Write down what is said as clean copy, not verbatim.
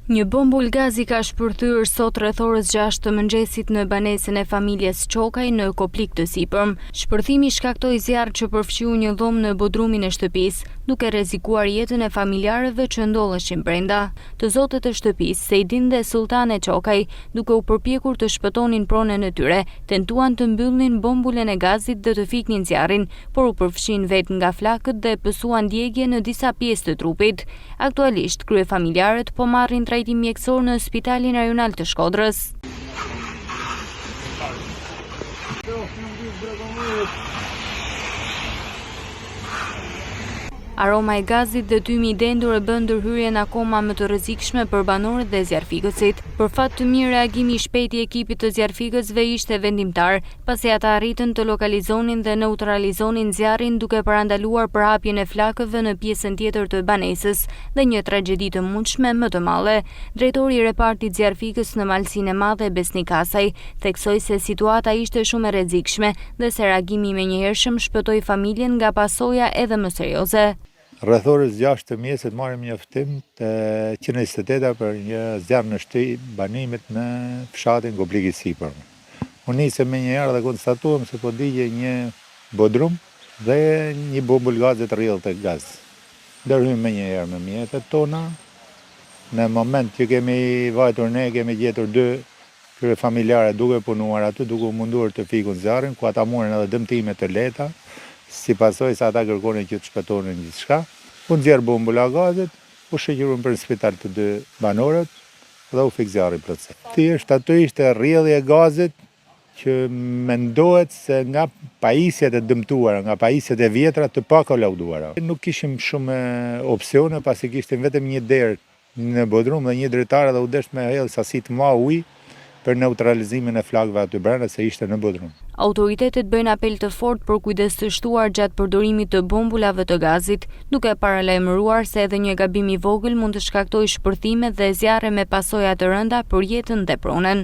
Një bombull gazi ka shpërthyer sot rreth orës 6 të mëngjesit në banesën e familjes Çokaj në Koplik të Sipërm. Shpërthimi shkaktoi zjarr që përfshiu një dhomë në bodrumin e shtëpisë, duke rrezikuar jetën e familjarëve që ndodheshin brenda. Të zotët e shtëpisë, Sejdin dhe Sultane Çokaj, duke u përpjekur të shpëtonin pronën e tyre, tentuan të mbyllnin bombulën e gazit dhe të fiknin zjarrin, por u përfshin vetë nga flakët dhe pësuan djegje në disa pjesë të trupit. Aktualisht, kryefamiljarët po marrin trajtim mjekësor në Spitalin Rajonal të Shkodrës. Aroma e gazit dhe tymi i dendur e bën ndërhyrjen akoma më të rrezikshme për banorët dhe zjarrfikësit. Për fat të mirë, reagimi i shpejt i ekipit të zjarrfikësve ishte vendimtar, pasi ata arritën të lokalizonin dhe neutralizonin zjarrin duke parandaluar përhapjen e flakëve në pjesën tjetër të banesës dhe një tragjedi të mundshme më të madhe. Drejtori i repartit zjarrfikës në Malsinë e Madhe, Besnik Asaj, theksoi se situata ishte shumë e rrezikshme dhe se reagimi menjëhershëm shpëtoi familjen nga pasoja edhe më serioze. Rreth orës 6 të mëngjesit marrim njoftim të 128 për një zjarr në shtëpi banimit në fshatin Koplik i Sipërm. Unë nisem menjëherë dhe konstatuam se po digje një bodrum dhe një bombull gazi të rrjedhë të gaz. Ndërhyjmë menjëherë me mjetet tona. Në moment që kemi vajtur ne, kemi gjetur dy kryefamiljare duke punuar aty, duke u munduar të fikun zjarrin, ku ata morën edhe dëmtime të lehta. Si pasojë se ata kërkonin që të shpëtonin gjithçka. U nxjerr bombulla gazit, u shoqëruan për në spital të dy banorët dhe u fik zjarri plotësisht. Thjesht aty ishte rrjedhje e gazit që mendohet se nga pajisjet e dëmtuara, nga pajisjet e vjetra të pakolauduara. Nuk kishim shumë opsione, pasi kishtim vetëm një derë në bodrum dhe një dritare dhe u desht me hedhë sasi të madhe ujë për neutralizimin e flakëve aty brenda se ishte në bodrum. Autoritetet bëjnë apel të fortë për kujdes të shtuar gjatë përdorimit të bombulave të gazit, duke paralajmëruar se edhe një gabim i vogël mund të shkaktojë shpërthime dhe zjarre me pasoja të rënda për jetën dhe pronën.